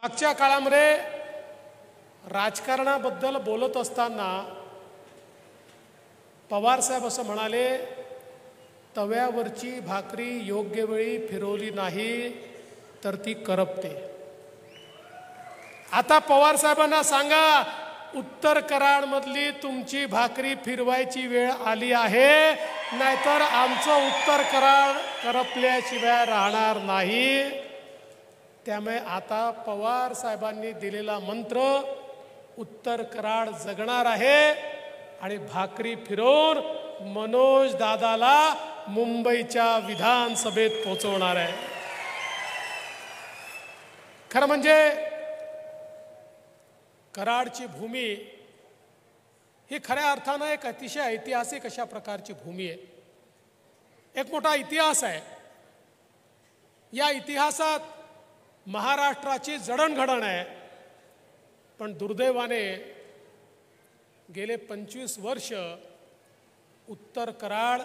मागच्या काळामध्ये राजकारणाबद्दल बोलत असताना पवार साहेब असं म्हणाले, तव्यावरची भाकरी योग्य वेळी फिरवली नाही तर ती करपते. आता पवार साहेबांना सांगा, उत्तर कराडमधली तुमची भाकरी फिरवायची वेळ आली आहे, नाहीतर आमचं उत्तर कराड करपल्याशिवाय राहणार नाही. त्यामुळे आता पवार साहेबांनी दिलेला मंत्र उत्तर कराड जगणार आहे आणि भाकरी फिरवून मनोज दादाला मुंबईच्या विधानसभेत पोहोचवणार आहे. खरं म्हणजे कराडची भूमी ही खऱ्या अर्थानं एक अतिशय ऐतिहासिक अशा प्रकारची भूमी आहे. एक मोठा इतिहास आहे. या इतिहासात महाराष्ट्राची जडणघडण आहे. पण दुर्दैवाने गेले 25 वर्ष उत्तर कराड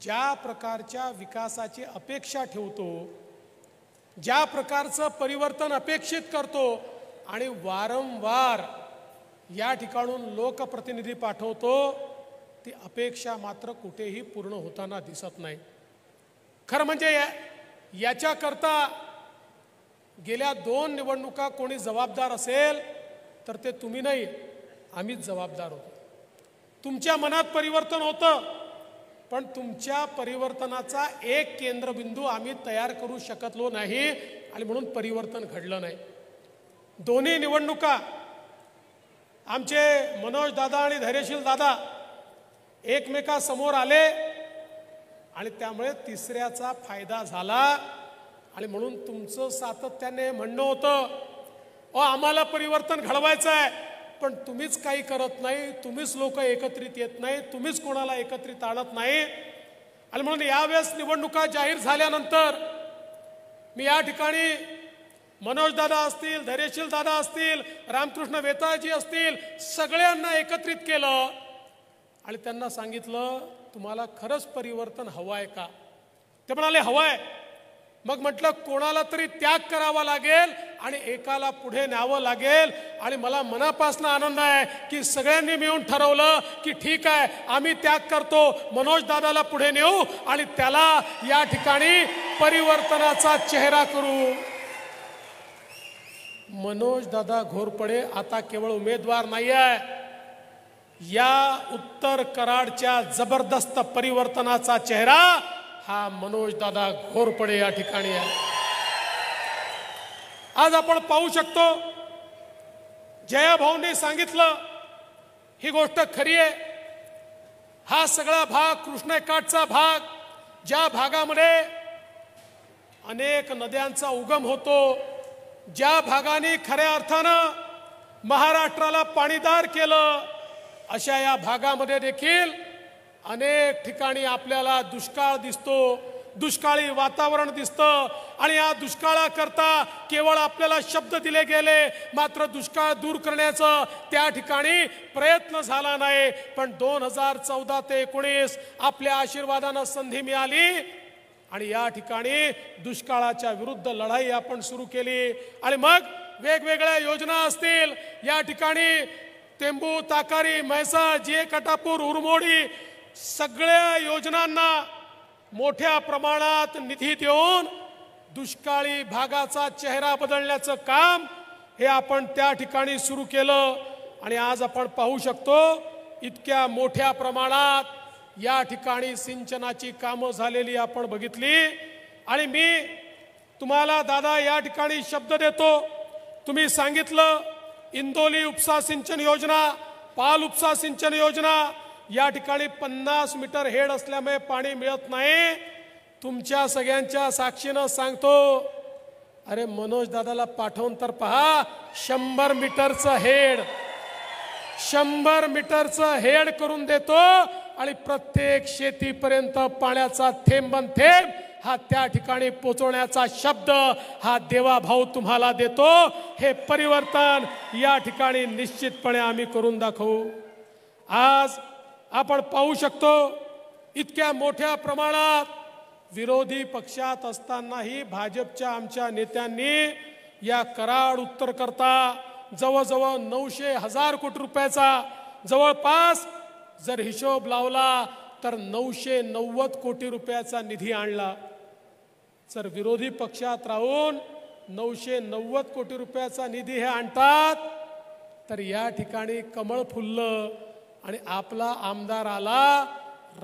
ज्या प्रकारच्या विकासाची अपेक्षा ठेवतो, ज्या प्रकारचं परिवर्तन अपेक्षित करतो आणि वारंवार या ठिकाणून लोकप्रतिनिधी पाठवतो, ती अपेक्षा मात्र कुठेही पूर्ण होताना दिसत नाही. खरं म्हणजे याच्याकरता गेल्या 2 निवडणुका कोणी जबाबदार असेल तर ते तुम्ही नाही, आम्हीच जबाबदार होतो. तुमच्या मनात परिवर्तन होतं, पण तुमच्या परिवर्तनाचा एक केंद्रबिंदू आम्ही तयार करू शकलो नाही आणि म्हणून परिवर्तन घडलं नाही. दोन्ही निवडणुका आमचे मनोज दादा आणि धैर्यशील दादा एकमेकासमोर आले आणि त्यामुळे तिसऱ्याचा फायदा झाला. आणि म्हणून तुमचं सातत्याने म्हणणं होतं, आम्हाला परिवर्तन घडवायचं आहे, पण तुम्हीच काही करत नाही, तुम्हीच लोक एकत्रित येत नाही, तुम्हीच कोणाला एकत्रित आणत नाही. आणि म्हणून यावेळेस निवडणुका जाहीर झाल्यानंतर मी या ठिकाणी मनोज दादा असतील, धैर्यशील दादा असतील, रामकृष्ण वेताळजी असतील, सगळ्यांना एकत्रित केलं आणि त्यांना सांगितलं, तुम्हाला खरंच परिवर्तन हवं आहे का? ते म्हणाले हवं आहे. मग म्हटलं कोणाला तरी त्याग करावा लागेल आणि एकाला पुढे न्यावं लागेल. आणि मला मनापासून आनंद आहे की सगळ्यांनी मिळून ठरवलं की ठीक आहे, आम्ही त्याग करतो, मनोज दादाला पुढे नेऊ आणि त्याला या ठिकाणी परिवर्तनाचा चेहरा करू. मनोज दादा घोरपडे आता केवळ उमेदवार नाही आहे, या उत्तर कराडच्या जबरदस्त परिवर्तनाचा चेहरा हा मनोज दादा घोरपडे या ठिकाणी आहे. आज आपण पाहू शकतो, जयाभाऊंनी सांगितलं, ही गोष्ट खरी आहे. हा सगळा भाग कृष्णेकाठचा भाग, ज्या भागामध्ये अनेक नद्यांचा उगम होतो, ज्या भागाने खऱ्या अर्थानं महाराष्ट्राला पाणीदार केलं, अशा या भागामध्ये देखील अनेक ठिकाणी आपल्याला दुष्काळ दिसतो, दुष्काळी वातावरण दिसतं. आणि या दुष्काळाकरता केवळ आपल्याला शब्द दिले गेले, मात्र दुष्काळ दूर करण्याचं त्या ठिकाणी प्रयत्न झाला नाही. पण 2014 ते 19 आपल्या आशीर्वादानं संधी मिळाली आणि या ठिकाणी दुष्काळाच्या विरुद्ध लढाई आपण सुरू केली. आणि मग वेगवेगळ्या योजना असतील, या ठिकाणी टेंबू, ताकारी, म्हैसाळ, जे कटापूर, उरमोडी सगळ्या योजनांना मोठ्या प्रमाणात निधी देऊन दुष्काळी भागाचा चेहरा बदलण्याचं काम हे आपण त्या ठिकाणी सुरू केलं. आणि आज आपण पाहू शकतो, इतक्या मोठ्या प्रमाणात या ठिकाणी सिंचनाची कामं झालेली आपण बघितली. आणि मी तुम्हाला दादा या ठिकाणी शब्द देतो, तुम्ही सांगितलं इंदोली उपसा सिंचन योजना, पाल उपसा सिंचन योजना, या ठिकाणी 50 मीटर हेड असल्यामुळे पाणी मिळत नाही. तुमच्या सगळ्यांच्या साक्षीनं सांगतो, अरे मनोज दादाला पाठवून तर पहा, 100 मीटरचं हेड, 100 मीटरचं हेड करून देतो आणि प्रत्येक शेतीपर्यंत पाण्याचा थेंबन थेंब हा त्या ठिकाणी पोहोचवण्याचा शब्द हा देवाभाऊ तुम्हाला देतो. हे परिवर्तन या ठिकाणी निश्चितपणे आम्ही करून दाखवू. आज आपण पाहू शकतो, इतक्या मोठ्या प्रमाणात विरोधी पक्षात असतानाही भाजपच्या आमच्या नेत्यांनी या कराड उत्तर करता जवळजवळ 900,000 कोटी रुपयाचा जवळपास जर हिशोब लावला तर 990 कोटी रुपयाचा निधी आणला। जर विरोधी पक्षात राहून 990 कोटी रुपयाचा निधी हे आणतात तर या ठिकाणी कमळ फुललं आणि आपला आमदार आला।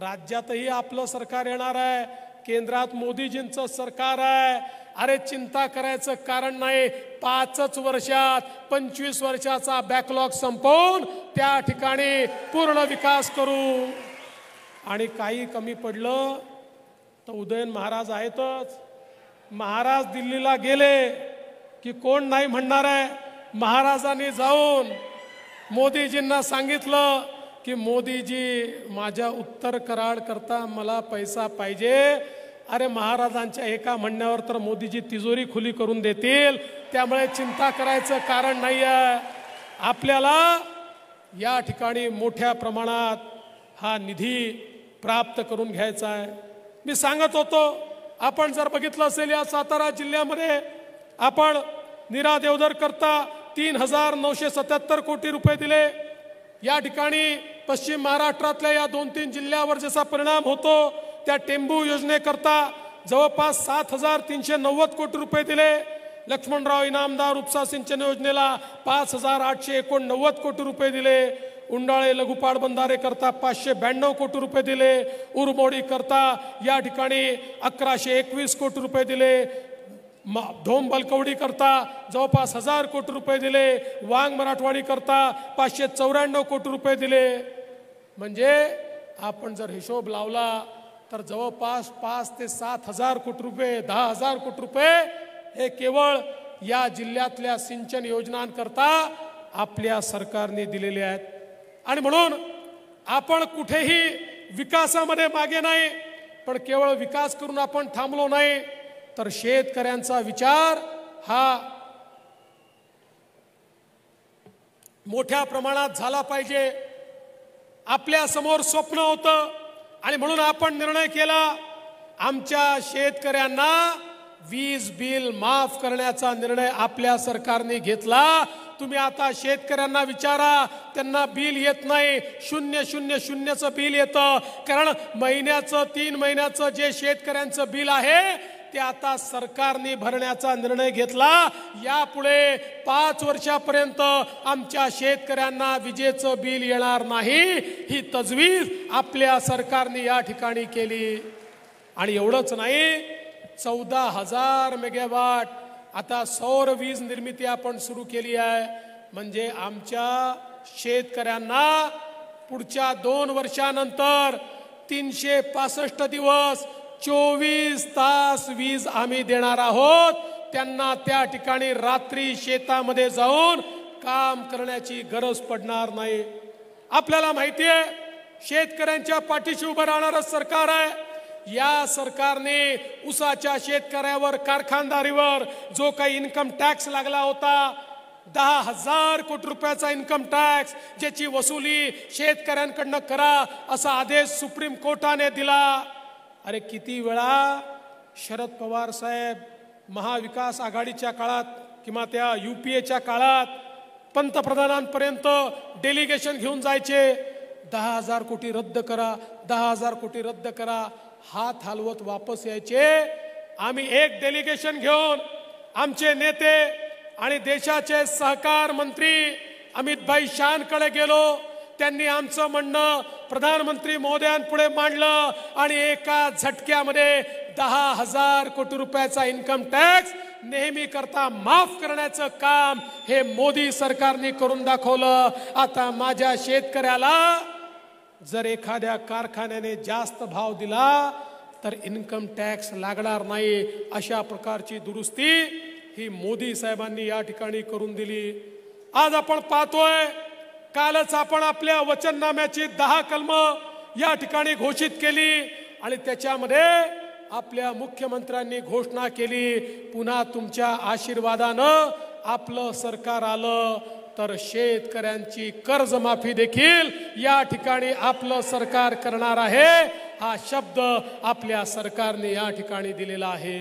राज्यातही आपलं सरकार येणार आहे, केंद्रात मोदीजींचं सरकार आहे। अरे चिंता करायचं कारण नाही, 5 वर्षात 25 वर्षाचा बॅकलॉग संपवून त्या ठिकाणी पूर्ण विकास करू। आणि काही कमी पडलं तर उदयन महाराज आहेतच। महाराज दिल्लीला गेले की कोण नाही म्हणणार आहे। महाराजांनी जाऊन मोदीजींना सांगितलं की मोदीजी माझ्या उत्तर कराड करता मला पैसा पाहिजे। अरे महाराजांच्या एका म्हणण्यावर तर मोदीजी तिजोरी खुली करून देतील, त्यामुळे चिंता करायचं कारण नाही आहे। आपल्याला या ठिकाणी मोठ्या प्रमाणात हा निधी प्राप्त करून घ्यायचा आहे। मी सांगत होतो, आपण जर बघितलं असेल या सातारा जिल्ह्यामध्ये आपण नीरा देवधर करता 3,977 कोटी रुपये दिले। या ठिकाणी पश्चिम महाराष्ट्रातल्या या 2-3 जिल्ह्यावर जसा परिणाम होतो त्या टेंबू योजनेकरता जवळपास 7,390 कोटी रुपये दिले। लक्ष्मणराव इनामदार उपसा सिंचन योजनेला 5,889 कोटी रुपये दिले। उंडाळे लघु पाटबंधारे करता 592 कोटी रुपये दिले। उरमोडी करता या ठिकाणी 1,121 कोटी रुपये दिले। धोम बलकवडी करता जवळपास 1,000 कोटी रुपये दिले। वांग मराठवाडी करता 594 कोटी रुपये दिले। म्हणजे आपण जर हिशोब लावला तर जवळपास 5 ते 7,000 कोटी रुपये, 10,000 कोटी रुपये हे केवळ या जिल्ह्यातल्या सिंचन योजनांकरता आपल्या सरकारने दिलेले आहेत। आणि म्हणून आपण कुठेही विकासामध्ये मागे नाही, पण केवळ विकास करून आपण थांबलो नाही तर शेतकऱ्यांचा विचार हा मोठ्या प्रमाणात झाला पाहिजे। आपल्या समोर स्वप्न होतं आणि म्हणून आपण निर्णय केला, आमच्या शेतकऱ्यांना वीज बिल माफ करण्याचा निर्णय आपल्या सरकारने घेतला। तुम्ही आता शेतकऱ्यांना विचारा, त्यांना बिल येत नाही, 000चं बिल येतं। कारण महिन्याचं 3 महिन्याचं जे शेतकऱ्यांचं बिल आहे ते आता सरकारने भरण्याचा निर्णय घेतला। यापुढे 5 वर्षापर्यंत आमच्या शेतकऱ्यांना विजेचं बिल येणार नाही, ही तजवीज आपल्या सरकारने या ठिकाणी केली। आणि एवढंच नाही, 14,000 मेगावॅट आता सौर वीज निर्मिती आपण सुरू केली आहे। म्हणजे आमच्या शेतकऱ्यांना पुढच्या 2 वर्षानंतर 365 दिवस 24 तास वीज आम्ही देणार आहोत। त्यांना त्या ठिकाणी रात्री शेतामध्ये जाऊन काम करण्याची गरज पडणार नाही। आपल्याला माहिती आहे, शेतकऱ्यांच्या पाठीशी उभं राहणारं सरकार आहे। या सरकारने ऊसाच्या शेतकऱ्यावर, कारखानदारीवर जो काही इन्कम टॅक्स लागला होता, 10,000 कोटी रुपयाचा इन्कम टॅक्स, ज्याची वसुली शेतकऱ्यांकडनं करा असा आदेश सुप्रीम कोर्टाने दिला। अरे किती वेळा शरद पवार साहेब महाविकास आघाडीच्या काळात किंवा त्या UPAच्या काळात पंतप्रधानांपर्यंत डेलिगेशन घेऊन जायचे, 10,000 कोटी रद्द करा, 10,000 कोटी रद्द करा, हात हलवत वापस यायचे। आम्ही एक डेलिगेशन घेऊन आमचे नेते आणि देशाचे सहकार मंत्री अमित शहांकडे गेलो। त्यांनी आमचं म्हणणं प्रधानमंत्री महोदयांपुढे मांडलं आणि एका झटक्यामध्ये 10,000 कोटी रुपयाचा इन्कम टॅक्स नेहमी करता माफ करण्याचं काम हे मोदी सरकारने करून दाखवलं। आता माझ्या शेतकऱ्याला जर एखाद्या कारखान्याने जास्त भाव दिला तर इन्कम टॅक्स लागणार नाही, अशा प्रकारची दुरुस्ती ही मोदी साहेबांनी या ठिकाणी करून दिली। आज आपण पाहतोय, कालच आपण आपल्या वचननाम्याची 10 कलमं या ठिकाणी घोषित केली आणि त्याच्यामध्ये आपल्या मुख्यमंत्र्यांनी घोषणा केली, पुन्हा तुमच्या आशीर्वादानं आपलं सरकार आलं तर शेतकऱ्यांची कर्जमाफी देखील या ठिकाणी आपलं सरकार करणार आहे। हा शब्द आपल्या सरकारने या ठिकाणी दिलेला आहे।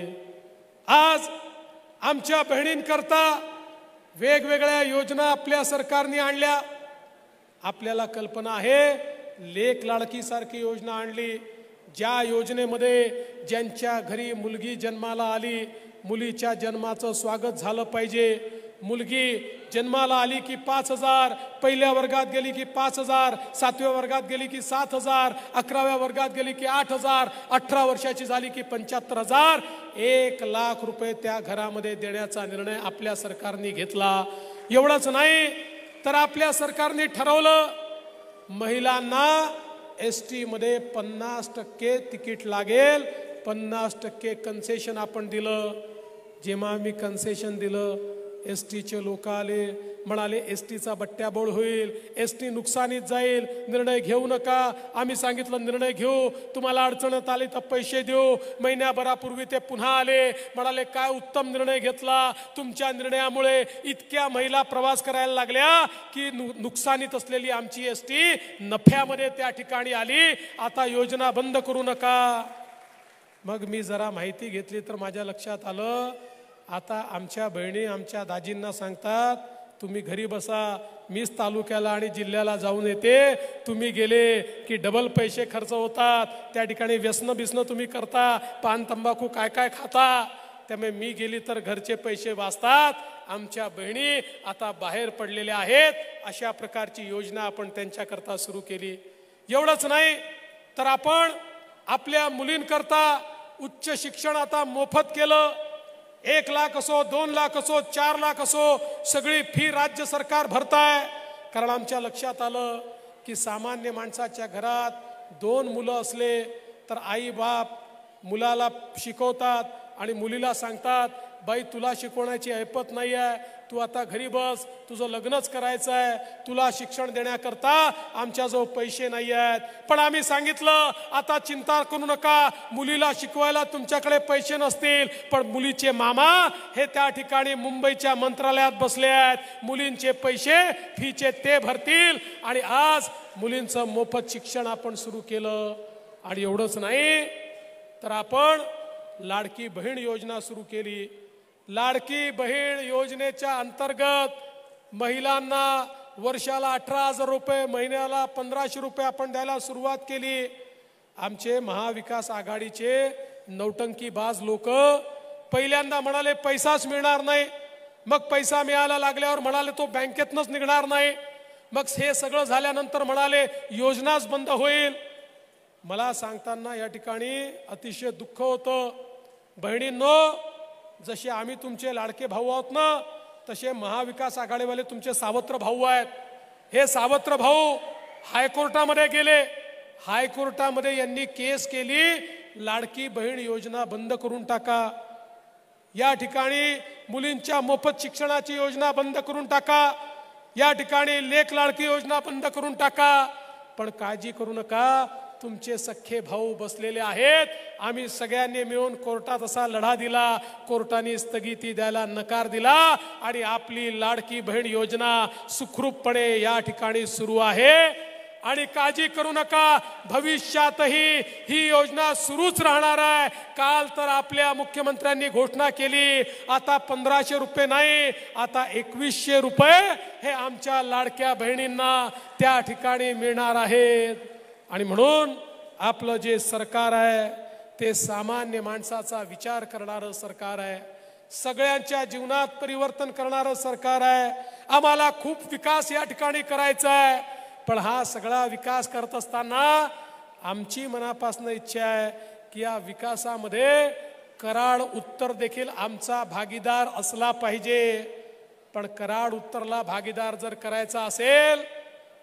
आज आमच्या बहिणींकरता वेगवेगळ्या योजना आपल्या सरकारने आणल्या। आपल्याला कल्पना आहे लेक लाडकी सारखी योजना आणली, ज्या योजनेमध्ये ज्यांच्या घरी मुलगी जन्माला आली मुलीच्या जन्माचं स्वागत झालं पाहिजे। मुलगी जन्माला आली की 5,000, पहिल्या वर्गात गेली की 5,000, 7व्या वर्गात गेली की 7,000, 11व्या वर्गात गेली की 8,000, 18 वर्षाची झाली की 75,000, 1 लाख रुपये त्या घरामध्ये देण्याचा निर्णय आपल्या सरकारने घेतला। एवढंच नाही तर आपल्या सरकारने ठरवलं महिलांना एसटी मध्ये 50% तिकीट लागेल, 50% कन्सेशन आपण दिलं। जेव्हा आम्ही कन्सेशन दिलं एसटीचे लोक आले, म्हणाले एसटीचा बट्ट्याबोळ होईल, एसटी नुकसानीत जाईल, निर्णय घेऊ नका। आम्ही सांगितलं निर्णय घेऊ, तुम्हाला अडचणत आली तर पैसे देऊ। महिन्याभरापूर्वी ते पुन्हा आले, म्हणाले काय उत्तम निर्णय घेतला, तुमच्या निर्णयामुळे इतक्या महिला प्रवास करायला लागल्या की नुकसानीत असलेली आमची एसटी नफ्यामध्ये त्या ठिकाणी आली, आता योजना बंद करू नका। मग मी जरा माहिती घेतली तर माझ्या लक्षात आलं आता आमच्या बहिणी आमच्या दाजींना सांगतात तुम्ही घरी बसा, मीच तालुक्याला आणि जिल्ह्याला जाऊन येते, तुम्ही गेले की डबल पैसे खर्च होतात, त्या ठिकाणी व्यसन बिसन तुम्ही करता, पान तंबाखू काय काय खाता, त्यामुळे मी गेली तर घरचे पैसे वाचतात। आमच्या बहिणी आता बाहेर पडलेल्या आहेत, अशा प्रकारची योजना आपण त्यांच्याकरता सुरू केली। एवढंच नाही तर आपण आपल्या मुलींकरता उच्च शिक्षण आता मोफत केलं। 1 लाख असो, 2 लाख असो, 4 लाख असो, सगळी फी राज्य सरकार भरताय। कारण आमच्या लक्षात आलं की सामान्य माणसाच्या घरात 2 मुलं असले तर आई बाप मुलाला शिकवतात आणि मुलीला सांगतात बाई तुला शिकवण्याची ऐपत नाही आहे, तू आता घरी बस, तुझं लग्नच करायचं आहे, तुला शिक्षण देण्याकरता आमच्याजवळ पैसे नाही आहेत। पण आम्ही सांगितलं आता चिंता करू नका, मुलीला शिकवायला तुमच्याकडे पैसे नसतील पण मुलीचे मामा हे त्या ठिकाणी मुंबईच्या मंत्रालयात बसले आहेत, मुलींचे पैसे फीचे ते भरतील आणि आज मुलींचं मोफत शिक्षण आपण सुरू केलं। आणि एवढंच नाही तर आपण लाडकी बहीण योजना सुरू केली। लाडकी बहीण योजनेच्या अंतर्गत महिलांना वर्षाला 18,000 रुपये, महिन्याला 1,500 रुपये आपण द्यायला सुरुवात केली। आमचे महाविकास आघाडीचे नौटंकीबाज लोक पहिल्यांदा म्हणाले पैसाच मिळणार नाही, मग पैसा मिळायला लागल्यावर म्हणाले तो बँकेतनच निघणार नाही, मग हे सगळं झाल्यानंतर म्हणाले योजनाच बंद होईल। मला सांगताना या ठिकाणी अतिशय दुःख होतं। बहिणींनो, जसे आम्ही तुमचे लाडके भाऊ आहोत ना, तसे महाविकास आघाडीवाले तुमचे सावत्र भाऊ आहेत। हे सावत्र भाऊ हायकोर्टामध्ये गेले, हायकोर्टामध्ये यांनी केस केली लाडकी बहीण योजना बंद करून टाका, या ठिकाणी मुलींच्या मोफत शिक्षणाची योजना बंद करून टाका, या ठिकाणी लेक लाडकी योजना बंद करून टाका। पण काळजी करू नका, तुमचे सख्खे भाऊ बसलेले आहेत। आम्ही सगळ्यांनी मिळून कोर्टात असा लढा दिला, कोर्टाने स्थगिती द्यायला नकार दिला आणि आपली लाडकी बहीण योजना सुखरूपपणे या ठिकाणी सुरू आहे। आणि काळजी करू नका, भविष्यातही ही योजना सुरूच राहणार आहे। काल तर आपल्या मुख्यमंत्र्यांनी घोषणा केली आता 1,500 रुपये नाही, आता 2,100 रुपये हे आमच्या लाडक्या बहिणींना त्या ठिकाणी मिळणार आहेत। आणि म्हणून आपलं जे सरकार आहे ते सामान्य माणसाचा विचार करणारं सरकार आहे, सगळ्यांच्या जीवनात परिवर्तन करणारं सरकार आहे। आम्हाला खूप विकास या ठिकाणी करायचा आहे, पण हा सगळा विकास करत असताना आमची मनापासून इच्छा आहे की या विकासामध्ये कराड उत्तर देखील आमचा भागीदार असला पाहिजे। पण कराड उत्तरला भागीदार जर करायचा असेल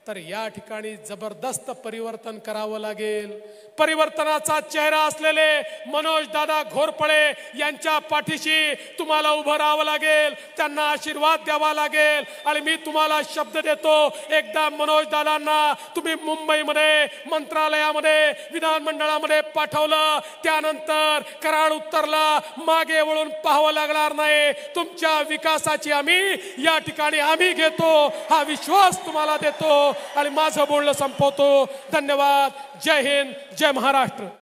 तर या ठिकाणी जबरदस्त परिवर्तन करावं लागेल। परिवर्तनाचा चेहरा असलेले मनोज दादा घोरपडे यांच्या पाठीशी तुम्हाला उभं राहावं लागेल, त्यांना आशीर्वाद द्यावा लागेल। आणि मी तुम्हाला शब्द देतो, एकदा मनोज दादांना तुम्ही मुंबईमध्ये मंत्रालयामध्ये विधानमंडळामध्ये पाठवलं, त्यानंतर कराड उत्तरला मागे वळून पाहावं लागणार नाही। तुमच्या विकासाची आम्ही या ठिकाणी आम्ही घेतो, हा विश्वास तुम्हाला देतो। आणि माझं बोलणं संपवतो। धन्यवाद। जय हिंद, जय महाराष्ट्र।